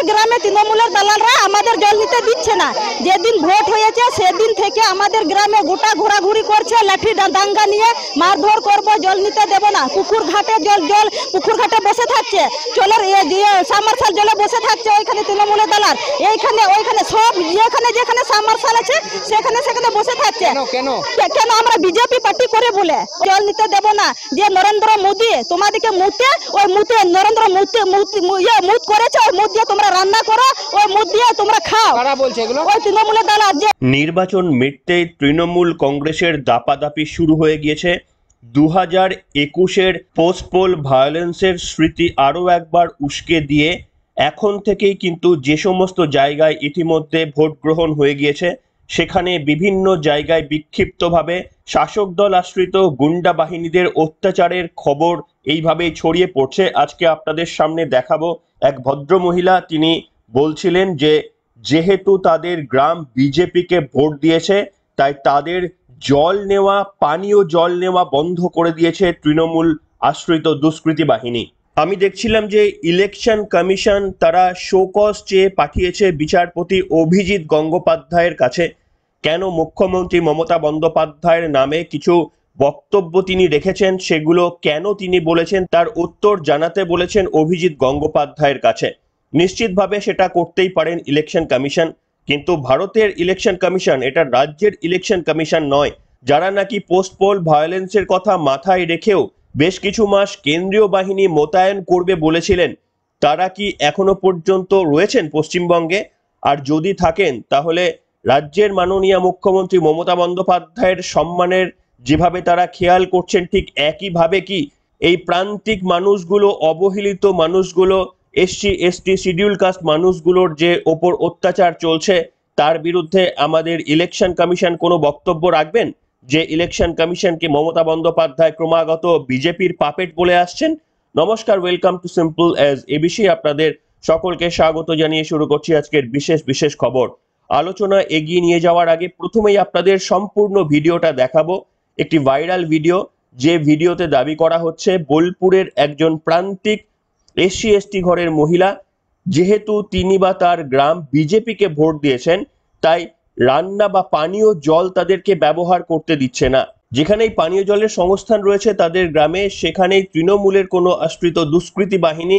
গ্রামে তৃণমূলের দালালরা আমাদের জল নিতে দিচ্ছে না। যেদিন ভোট হয়েছে সেদিন থেকে আমাদের গ্রামে গোটা ঘোরাঘুরি করছে, লাঠি দাঙ্গা নিয়ে মারধর করব, জল নিতে দেব না। পুকুর ঘাটে পুকুর ঘাটে বসে থাকছে, জলের সাবমার্শাল জলে বসে থাকছে ওইখানে তৃণমূলের দালাল। এইখানে ওইখানে সব যেখানে সাবমার্শাল আছে সেখানে বসে থাকছে। কেন? আমরা বিজেপি পার্টি করে বলে জল নিতে দেব না। যে নরেন্দ্র মোদী তোমাদেরকে নরেন্দ্র মুদ করেছে, ওই মুদ দিয়ে তোমরা রান্না করো, ওই মুদ দিয়ে তোমরা খাও। কারা বলছে এগুলো? ওই তৃণমূলের দালাল। নির্বাচন মিটতেই তৃণমূল কংগ্রেসের দাপাদাপি শুরু হয়ে গিয়েছে। 2021-এর পোস্ট পোল ভায়োলেন্সের স্মৃতি আরও একবার উস্কে দিয়ে এখন থেকেই কিন্তু যে সমস্ত জায়গায় ইতিমধ্যে ভোট গ্রহণ হয়ে গিয়েছে সেখানে বিভিন্ন জায়গায় বিক্ষিপ্তভাবে শাসক দল আশ্রিত গুন্ডা বাহিনীদের অত্যাচারের খবর এইভাবেই ছড়িয়ে পড়ছে। আজকে আপনাদের সামনে দেখাবো এক ভদ্রমহিলা, তিনি বলছিলেন যে যেহেতু তাদের গ্রাম বিজেপিকে ভোট দিয়েছে তাই তাদের পানীয় জল নেওয়া বন্ধ করে দিয়েছে তৃণমূল আশ্রিত দুষ্কৃতী বাহিনী। আমি দেখছিলাম যে ইলেকশন কমিশন তারা শোকজ চেয়ে পাঠিয়েছে বিচারপতি অভিজিৎ গঙ্গোপাধ্যায়ের কাছে। কেন মুখ্যমন্ত্রী মমতা বন্দ্যোপাধ্যায়ের নামে কিছু বক্তব্য তিনি রেখেছেন সেগুলো কেন তিনি বলেছেন তার উত্তর জানাতে বলেছেন অভিজিৎ গঙ্গোপাধ্যায়ের কাছে। নিশ্চিতভাবে সেটা করতেই পারেন ইলেকশন কমিশন, কিন্তু ভারতের ইলেকশন কমিশন এটা রাজ্যের ইলেকশন কমিশন নয়। যারা নাকি পোস্ট পোল ভায়োলেন্সের কথা মাথায় রেখেও বেশ কিছু মাস কেন্দ্রীয় বাহিনী মোতায়েন করবে বলেছিলেন, তারা কি এখনো পর্যন্ত রয়েছেন পশ্চিমবঙ্গে? আর যদি থাকেন তাহলে রাজ্যের মাননীয় মুখ্যমন্ত্রী মমতা বন্দ্যোপাধ্যায়ের সম্মানের যেভাবে তারা খেয়াল করছেন ঠিক একইভাবে কি এই প্রান্তিক মানুষগুলো, অবহেলিত মানুষগুলো, এসসি এসটি শিডিউল কাস্ট মানুষগুলোর যে ওপর অত্যাচার চলছে তার বিরুদ্ধে আমাদের ইলেকশন কমিশন কোনো বক্তব্য রাখবেন? যে ইলেকশন কমিশনকে মমতা বন্দ্যোপাধ্যায় ক্রমাগত বিজেপির পাপেট বলে আসছেন। নমস্কার, welcome to simple as ABC. আপনাদের সকলকে স্বাগত জানিয়ে শুরু করছি আজকের বিশেষ খবর। আলোচনা এগিয়ে নিয়ে যাওয়ার আগে প্রথমেই আপনাদের সম্পূর্ণ ভিডিওটা দেখাবো, একটি ভাইরাল ভিডিও। যে ভিডিওতে দাবি করা হচ্ছে বোলপুরের একজন প্রান্তিক এসসি এসটি ঘরের মহিলা, যেহেতু তিনি বা তার গ্রাম বিজেপিকে ভোট দিয়েছেন তাই রান্না বা পানীয় জল তাদেরকে ব্যবহার করতে দিচ্ছে না। যেখানেই পানীয় জলের সংস্থান রয়েছে তাদের গ্রামে সেখানেই তৃণমূলের কোনো আশ্রিত দুষ্কৃতী বাহিনী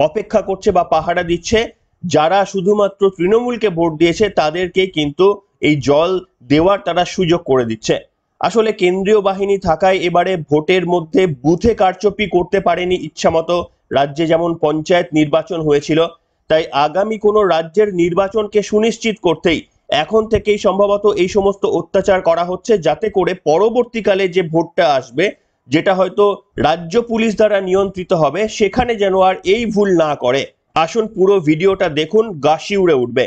অপেক্ষা করছে বা পাহারা দিচ্ছে। যারা শুধুমাত্র তৃণমূলকে ভোট দিয়েছে তাদেরকে কিন্তু এই জল দেওয়ার তারা সুযোগ করে দিচ্ছে। আসলে কেন্দ্রীয় বাহিনী থাকায় এবারে ভোটের মধ্যে বুথে কারচুপি করতে পারেনি ইচ্ছামতো। রাজ্যে যেমন পঞ্চায়েত নির্বাচন হয়েছিল, তাই আগামী কোনো রাজ্যের নির্বাচনকে সুনিশ্চিত করতেই এখন থেকেই সম্ভবত এই সমস্ত অত্যাচার করা হচ্ছে, যাতে করে পরবর্তীকালে যে ভোটটা আসবে যেটা হয়তো রাজ্য পুলিশ দ্বারা নিয়ন্ত্রিত হবে সেখানে যেন আর এই ভুল না করে। আসুন পুরো ভিডিওটা দেখুন, গা শিউরে উঠবে।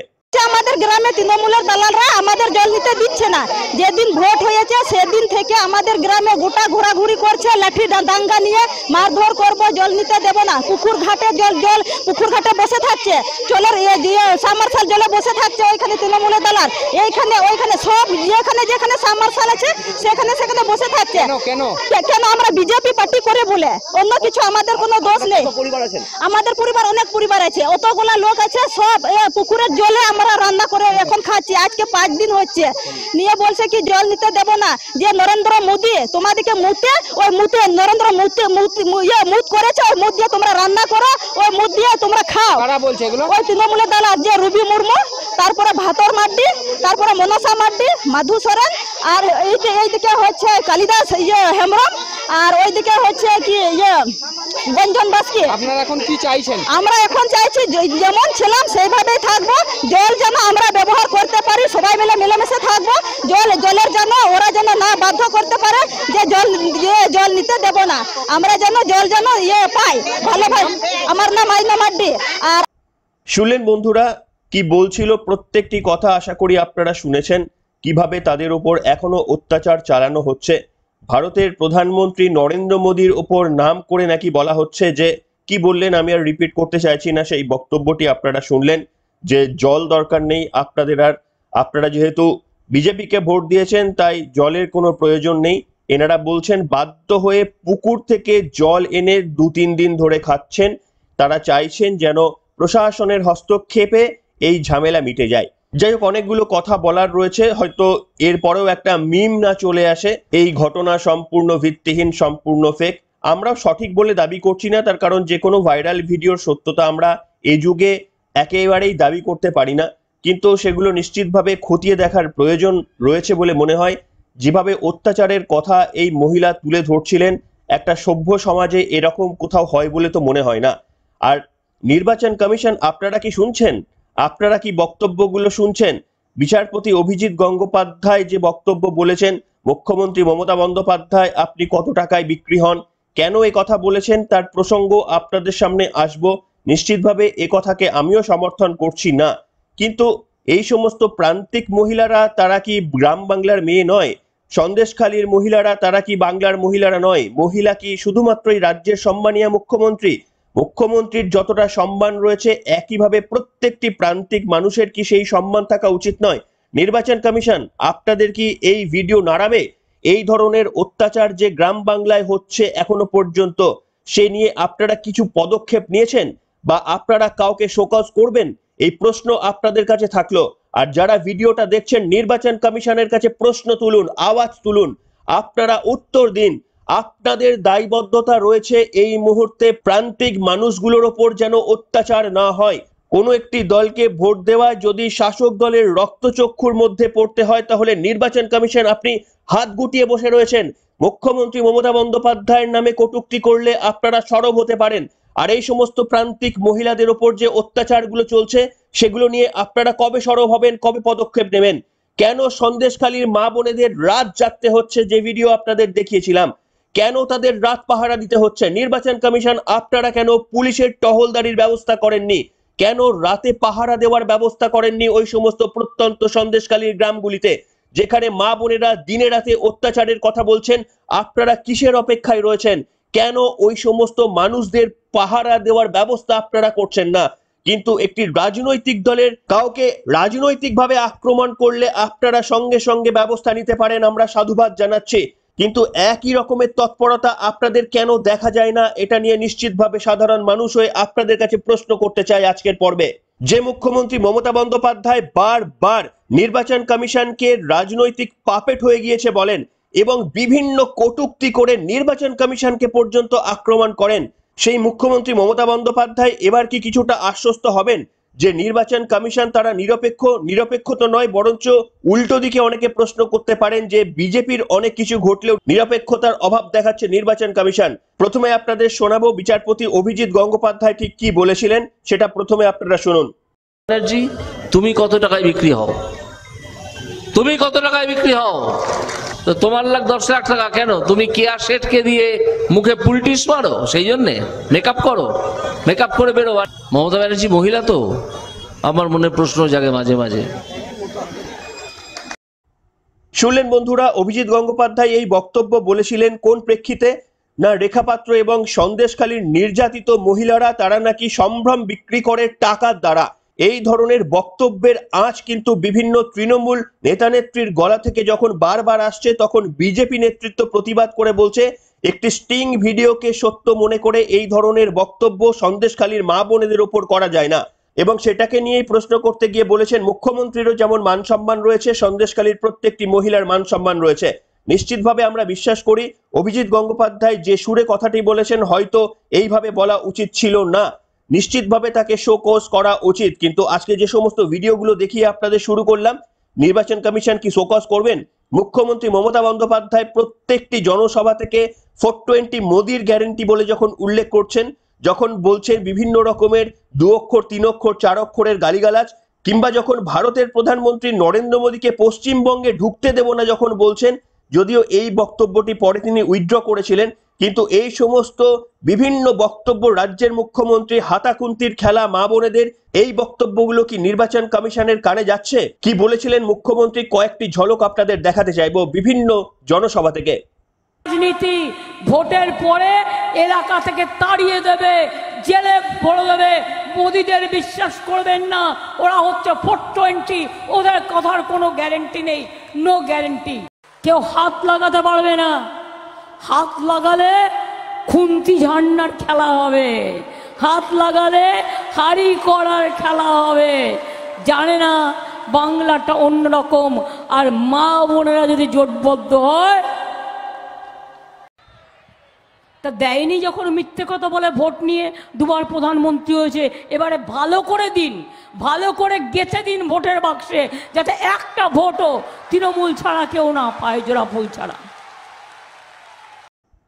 আমাদের গ্রামে তৃণমূলের দালালরা আমাদের জল নিতে দিচ্ছে না। যেদিন ভোট হয়েছে সেদিন থেকে আমাদের গ্রামে গোটা ঘোরাঘুরি করছে, লাঠি দাঙ্গা নিয়ে মারধর করব, জল নিতে দেব না। পুকুর ঘাটে বসে থাকছে, জলের সাবমার্শাল জলে বসে থাকছে ওইখানে তৃণমূলের দালাল। ওইখানে সব যেখানে সাবমার্শাল আছে সেখানে বসে থাকছে। কেন? আমরা বিজেপি পার্টি করে বলে, অন্য কিছু আমাদের কোনো দোষ নেই। আমাদের পরিবার অনেক পরিবার আছে, অতগুলা লোক আছে, সব পুকুরের জলে আমরা রান্না করে এখন খাচ্ছি। আজকে 5 দিন হচ্ছে। নিয়ে বলছে কি জল নিতে দেব না। যে নরেন্দ্র মোদী তোমাদেরকে নরেন্দ্র মুদ করেছে, ওই মুদ দিয়ে তোমরা রান্না করো, ওই মুদ দিয়ে তোমরা খাও। কারা বলছে এগুলো? ওই তৃণমূলের দালাল, যে রুবি মুর্মু, তারপরে ভাতর মাড্ডি, তারপরে মনসা মাড্ডি, মাধু সরেন, আর এইদিকে হচ্ছে কালিদাস হেমব্রম, আর ওইদিকে হচ্ছে কি গঞ্জন বাস্কি। আপনারা এখন কি চাইছেন? আমরা এখন চাইছি যেমন ছিলাম সেইভাবেই থাকবো। জল যেন আমরা ব্যবহার করতে পারি, সবাই মিলে মিলেমিশে থাকবো। জলের জন্য ওরা যেন না বাধ্য করতে পারে যে জল নিতে দেব না। আমরা যেন জল পাই ভালোভাবে। আমার নাম আইনা মাড্ডি। আর শুনলেন বন্ধুরা কি বলছিল, প্রত্যেকটি কথা আশা করি আপনারা শুনেছেন কিভাবে তাদের উপর এখনো অত্যাচার চালানো হচ্ছে। ভারতের প্রধানমন্ত্রী নরেন্দ্র মোদীর ওপর নাম করে নাকি বলা হচ্ছে যে কি বললেন, আমি আর রিপিট করতে চাইছি না, সেই বক্তব্যটি আপনারা শুনলেন যে জল দরকার নেই আপনাদের, আর আপনারা যেহেতু বিজেপিকে ভোট দিয়েছেন তাই জলের কোনো প্রয়োজন নেই। এনারা বলছেন বাধ্য হয়ে পুকুর থেকে জল এনে 2-3 দিন ধরে খাচ্ছেন। তারা চাইছেন যেন প্রশাসনের হস্তক্ষেপে এই ঝামেলা মিটে যায়। যাই হোক, অনেকগুলো কথা বলার রয়েছে, হয়তো এরপরেও একটা মিম না চলে আসে এই ঘটনা সম্পূর্ণ ভিত্তিহীন, সম্পূর্ণ ফেক। আমরাও সঠিক বলে দাবি করছি না, তার কারণ যে কোনো ভাইরাল ভিডিওর সত্যতা আমরা এই যুগে একেবারেই দাবি করতে পারি না, কিন্তু সেগুলো নিশ্চিতভাবে খতিয়ে দেখার প্রয়োজন রয়েছে বলে মনে হয়। যেভাবে অত্যাচারের কথা এই মহিলা তুলে ধরছিলেন, একটা সভ্য সমাজে এরকম কোথাও হয় বলে তো মনে হয় না। আর নির্বাচন কমিশন, আপনারা কি শুনছেন? আপনারা কি বক্তব্যগুলো শুনছেন? বিচারপতি অভিজিৎ গঙ্গোপাধ্যায় যে বক্তব্য বলেছেন, মুখ্যমন্ত্রী মমতা বন্দ্যোপাধ্যায় আপনি কত টাকায় বিক্রি হন, কেন এ কথা বলেছেন তার প্রসঙ্গ আপনাদের সামনে আসবো। নিশ্চিতভাবে এ কথাকে আমিও সমর্থন করছি না, কিন্তু এই সমস্ত প্রান্তিক মহিলারা তারা কি গ্রাম বাংলার মেয়ে নয়? সন্দেশখালীর মহিলারা তারা কি বাংলার মহিলারা নয়? মহিলা কি শুধুমাত্রই রাজ্যের সম্মানীয় মুখ্যমন্ত্রী? মুখ্যমন্ত্রীর যতটা সম্মান রয়েছে একইভাবে প্রত্যেকটি প্রান্তিক মানুষের কি সেই সম্মান থাকা উচিত নয়? নির্বাচন কমিশন, আপনাদের কি এই ভিডিও নাড়াবে? এই ধরনের অত্যাচার যে গ্রাম বাংলায় হচ্ছে এখনো পর্যন্ত, সে নিয়ে আপনারা কিছু পদক্ষেপ নিয়েছেন বা আপনারা কাউকে শোকজ করবেন? এই প্রশ্ন আপনাদের কাছে থাকলো। আর যারা ভিডিওটা দেখছেন, নির্বাচন কমিশনের কাছে প্রশ্ন তুলুন, আওয়াজ তুলুন, আপনারা উত্তর দিন। আপনাদের দায়বদ্ধতা রয়েছে এই মুহূর্তে প্রান্তিক মানুষগুলোর ওপর যেন অত্যাচার না হয়। কোনো একটি দলকে ভোট দেওয়া যদি শাসক দলের রক্তচক্ষুর মধ্যে পড়তে হয়, তাহলে নির্বাচন কমিশন আপনি হাত গুটিয়ে বসে রয়েছেন। মুখ্যমন্ত্রী মমতা বন্দ্যোপাধ্যায়ের নামে কটূক্তি করলে আপনারা সরব হতে পারেন। আর এই সমস্ত প্রান্তিক মহিলাদের ওপর যে অত্যাচারগুলো চলছে, সেগুলো নিয়ে আপনারা কবে সরব হবেন, কবে পদক্ষেপ নেবেন? কেন সন্দেশখালীর মা বোনেদের রাত জাগতে হচ্ছে, যে ভিডিও আপনাদের দেখিয়েছিলাম, কেন তাদের রাত পাহারা দিতে হচ্ছে? নির্বাচন কমিশন, আপনারা কেন পুলিশের টহলদারির ব্যবস্থা করেননি? কেন রাতে পাহারা দেওয়ার ব্যবস্থা করেননি ওই সমস্ত প্রত্যন্ত সন্দেশখালীর গ্রামগুলিতে, যেখানে মা বোনেরা দিনে রাতে অত্যাচারের কথা বলছেন? আপনারা কিসের অপেক্ষায় রয়েছেন? কেন ওই সমস্ত মানুষদের পাহারা দেওয়ার ব্যবস্থা আপনারা করছেন না? কিন্তু একটি রাজনৈতিক দলের কাউকে রাজনৈতিকভাবে আক্রমণ করলে আপনারা সঙ্গে সঙ্গে ব্যবস্থা নিতে পারেন, আমরা সাধুবাদ জানাচ্ছি। কিন্তু একই রকমের তৎপরতা আপনাদের কেন দেখা যায় না? এটা নিয়ে নিশ্চিতভাবে সাধারণ মানুষ হয়ে আপনাদের কাছে প্রশ্ন করতে চাই আজকের পর্বে। যে মুখ্যমন্ত্রী মমতা বন্দ্যোপাধ্যায় বারবার নির্বাচন কমিশনকে রাজনৈতিক পাপেট হয়ে গিয়েছে বলেন এবং বিভিন্ন কটূক্তি করে নির্বাচন কমিশনকে পর্যন্ত আক্রমণ করেন, সেই মুখ্যমন্ত্রী মমতা বন্দ্যোপাধ্যায় এবার কি কিছুটা আশ্বস্ত হবেন যে নির্বাচন কমিশন তারা নিরপেক্ষ তো নয়, বরঞ্চ উল্টো দিকে অনেকে প্রশ্ন করতে পারেন যে বিজেপির অনেক কিছু ঘটলেও নিরপেক্ষতার অভাব দেখাচ্ছে নির্বাচন কমিশন? প্রথমে আপনাদের শোনাবো বিচারপতি অভিজিৎ গঙ্গোপাধ্যায় ঠিক কি বলেছিলেন, সেটা প্রথমে আপনারা শুনুন। ব্যানার্জি, তুমি কত টাকায় বিক্রি হও? তুমি কত টাকায় বিক্রি হও? তো তোমার লাখ 10 লাখ টাকা কেন? তুমি কেয়া শেঠকে দিয়ে মুখে পুলটিস মারো, সেই জন্যে মেকআপ করো, মেকআপ করে বেরো। মমতা ব্যানার্জি মহিলা তো, আমার মনে প্রশ্ন জাগে মাঝে মাঝে। শুনলেন বন্ধুরা, অভিজিৎ গঙ্গোপাধ্যায় এই বক্তব্য বলেছিলেন কোন প্রেক্ষিতে? না, রেখা পাত্র এবং সন্দেশখালীর নির্যাতিত মহিলারা তারা নাকি সম্ভ্রম বিক্রি করে টাকার দ্বারা। এই ধরনের বক্তব্যের আঁচ কিন্তু বিভিন্ন তৃণমূল নেতানেত্রীর গলা থেকে যখন বারবার আসছে, তখন বিজেপি নেতৃত্ব প্রতিবাদ করে বলছে একটি স্টিং ভিডিওকে সত্য মনে করে এই ধরনের বক্তব্য সন্দেশখালীর মা বোনেদের ওপর করা যায় না। এবং সেটাকে নিয়েই প্রশ্ন করতে গিয়ে বলেছেন মুখ্যমন্ত্রীরও যেমন মান সম্মান রয়েছে, সন্দেশখালীর প্রত্যেকটি মহিলার মান সম্মান রয়েছে। নিশ্চিতভাবে আমরা বিশ্বাস করি অভিজিৎ গঙ্গোপাধ্যায় যে সুরে কথাটি বলেছেন হয়তো এইভাবে বলা উচিত ছিল না, নিশ্চিতভাবে তাকে শোকজ করা উচিত। কিন্তু আজকে যে সমস্ত ভিডিওগুলো দেখিয়ে আপনাদের শুরু করলাম, নির্বাচন কমিশন কি শোকজ করবেন? মুখ্যমন্ত্রী মমতা বন্দ্যোপাধ্যায় প্রত্যেকটি জনসভা থেকে 420 মোদির গ্যারেন্টি বলে যখন উল্লেখ করছেন, যখন বলছেন বিভিন্ন রকমের 2 অক্ষর 3 অক্ষর 4 অক্ষরের গালিগালাজ, কিংবা যখন ভারতের প্রধানমন্ত্রী নরেন্দ্র মোদীকে পশ্চিমবঙ্গে ঢুকতে দেব না যখন বলছেন, যদিও এই বক্তব্যটি পরে তিনি উইথড্র করেছিলেন, কিন্তু এই সমস্ত বিভিন্ন বক্তব্য রাজ্যের মুখ্যমন্ত্রী হাতাকুন্তির খেলা মা বোনেদের, এই বক্তব্যগুলো কি নির্বাচন কমিশনের কানে যাচ্ছে? কি বলেছিলেন মুখ্যমন্ত্রী কয়েকটি ঝলক আপনাদের দেখাতে চাইবো বিভিন্ন জনসভা থেকে। রাজনীতি ভোটের পরে এলাকা থেকে তাড়িয়ে দেবে, জেলে ভরে দেবে। মোদীদের বিশ্বাস করবেন না, ওরা হচ্ছে 420, ওদের কথার কোনো গ্যারেন্টি নেই, নো গ্যারেন্টি। কেউ হাত লাগাতে পারবে না, হাত লাগালে খুন্তি ঝান্ডার খেলা হবে। হাত লাগালে হাড়ি করার খেলা হবে। জানে না বাংলাটা অন্যরকম, আর মা বোনেরা যদি জোটবদ্ধ হয় তা দেয়নি যখন মিথ্যে কথা বলে ভোট নিয়ে দুবার প্রধানমন্ত্রী হয়েছে। এবারে ভালো করে দিন, ভালো করে গেঁথে দিন ভোটের বাক্সে, যাতে একটা ভোটও তৃণমূল ছাড়া কেউ না পায়, জোড়া ফুল ছাড়া।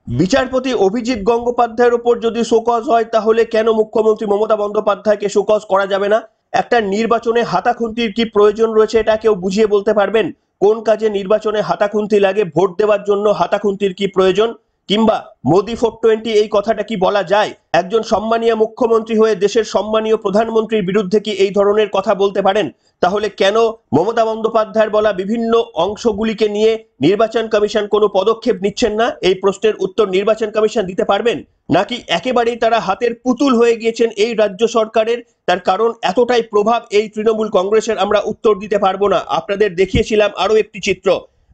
বিচারপতি অভিজিৎ গঙ্গোপাধ্যায়ের উপর যদি শোকজ হয় তাহলে কেন মুখ্যমন্ত্রী মমতা বন্দ্যোপাধ্যায়কে শোকজ করা যাবে না? একটা নির্বাচনে হাতাখুন্তির কি প্রয়োজন রয়েছে এটা কেউ বুঝিয়ে বলতে পারবেন? কোন কাজে নির্বাচনে হাতাখুন্তি লাগে? ভোট দেওয়ার জন্য হাতাখুন্তির কি প্রয়োজন? কিংবা মোদি 420 এই কথাটা কি বলা যায়? একজন সম্মানীয় মুখ্যমন্ত্রী হয়ে দেশের সম্মানীয় প্রধানমন্ত্রীর বিরুদ্ধে কি এই ধরনের কথা বলতে পারেন? তাহলে কেন মমতা বন্দ্যোপাধ্যায়ের বলা বিভিন্ন অংশগুলিকে নিয়ে নির্বাচন কমিশন কোনো পদক্ষেপ নিচ্ছেন না? এই প্রশ্নের উত্তর নির্বাচন কমিশন দিতে পারবেন? নাকি একেবারেই তারা হাতের পুতুল হয়ে গিয়েছেন এই রাজ্য সরকারের? তার কারণ এতটাই প্রভাব এই তৃণমূল কংগ্রেসের, আমরা উত্তর দিতে পারবো না। আপনাদের দেখিয়েছিলাম আরো একটি চিত্র।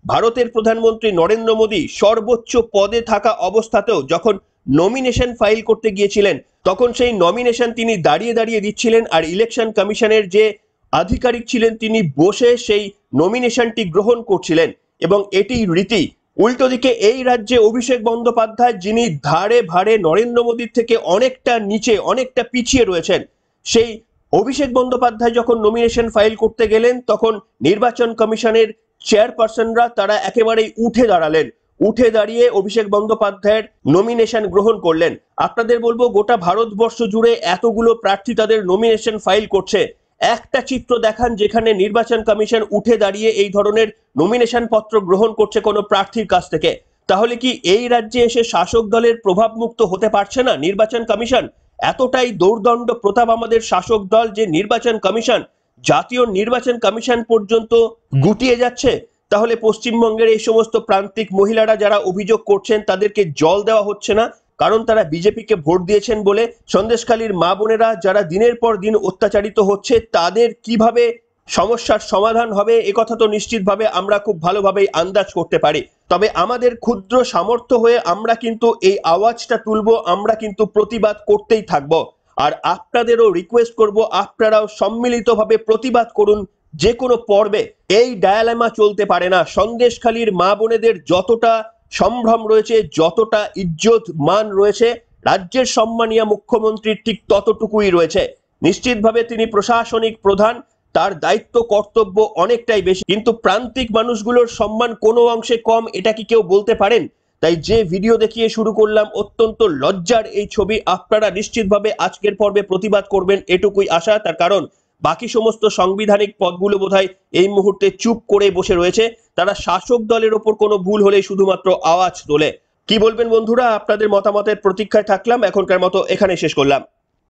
ভারতের প্রধানমন্ত্রী নরেন্দ্র মোদী সর্বোচ্চ পদে থাকা অবস্থাতেও যখন নমিনেশন ফাইল করতে গিয়েছিলেন তখন সেই নমিনেশন তিনি দাঁড়িয়ে দাঁড়িয়ে দিচ্ছিলেন, আর ইলেকশন কমিশনের যে আধিকারিক ছিলেন তিনি বসে সেই নমিনেশনটি গ্রহণ করছিলেন। এবং এটি রীতি। উল্টো দিকে এই রাজ্যে অভিষেক বন্দ্যোপাধ্যায়, যিনি ধারে ভারে নরেন্দ্র মোদীর থেকে অনেকটা নিচে, অনেকটা পিছিয়ে রয়েছেন, সেই অভিষেক বন্দ্যোপাধ্যায় যখন নমিনেশন ফাইল করতে গেলেন তখন নির্বাচন কমিশনের চেয়ারপারসনরা তারা একেবারেই উঠে দাঁড়ালেন, উঠে দাঁড়িয়ে অভিষেক বন্দ্যোপাধ্যায়ের নমিনেশন গ্রহণ করলেন। আপনাদের বলবো, গোটা ভারতবর্ষ জুড়ে এতগুলো প্রার্থী তাদের নমিনেশন ফাইল করছে, একটা চিত্র দেখান যেখানে নির্বাচন কমিশন উঠে দাঁড়িয়ে এই ধরনের নমিনেশন পত্র গ্রহণ করছে কোনো প্রার্থীর কাছ থেকে। তাহলে কি এই রাজ্যে এসে শাসক দলের প্রভাবমুক্ত হতে পারছে না নির্বাচন কমিশন? এতটাই দৌর্দণ্ড প্রতাপ আমাদের শাসক দল যে নির্বাচন কমিশন, জাতীয় নির্বাচন কমিশন পর্যন্ত গুটিয়ে যাচ্ছে। তাহলে পশ্চিমবঙ্গের এই সমস্ত প্রান্তিক মহিলারা যারা অভিযোগ করছেন তাদেরকে জল দেওয়া হচ্ছে না, কারণ তারা বিজেপিকে ভোট দিয়েছেন বলে। সন্দেশখালীর মা বোনেরা যারা দিনের পর দিন অত্যাচারিত হচ্ছে তাদের কিভাবে সমস্যার সমাধান হবে একথা তো নিশ্চিতভাবে আমরা খুব ভালোভাবেই আন্দাজ করতে পারি। তবে আমাদের ক্ষুদ্র সামর্থ্য হয়ে আমরা কিন্তু এই আওয়াজটা তুলবো, আমরা কিন্তু প্রতিবাদ করতেই থাকবো। আর আপনাদেরও রিকোয়েস্ট করব, আপনারাও সম্মিলিতভাবে প্রতিবাদ করুন যে কোনো পর্বে। এই ডায়ালেমা চলতে পারে না। সন্দেশখালীর মা বোনেদের যতটা সম্ভ্রম রয়েছে, যতটা ইজ্জত মান রয়েছে, রাজ্যের সম্মানীয় মুখ্যমন্ত্রীর ঠিক ততটুকুই রয়েছে। নিশ্চিতভাবে তিনি প্রশাসনিক প্রধান, তার দায়িত্ব কর্তব্য অনেকটাই বেশি, কিন্তু প্রান্তিক মানুষগুলোর সম্মান কোনো অংশে কম এটা কি কেউ বলতে পারেন? তাই যে ভিডিও দেখিয়ে শুরু করলাম, অত্যন্ত লজ্জার এই ছবি, আপনারা নিশ্চিতভাবে আজকের পর্বে প্রতিবাদ করবেন এটুকুই আশা। তার কারণ বাকি সমস্ত সাংবিধানিক পদগুলো বোধহয় এই মুহূর্তে চুপ করে বসে রয়েছে, তারা শাসক দলের ওপর কোনো ভুল হলে শুধুমাত্র আওয়াজ তোলে। কি বলবেন বন্ধুরা? আপনাদের মতামতের প্রতীক্ষায় থাকলাম। এখনকার মতো এখানে শেষ করলাম।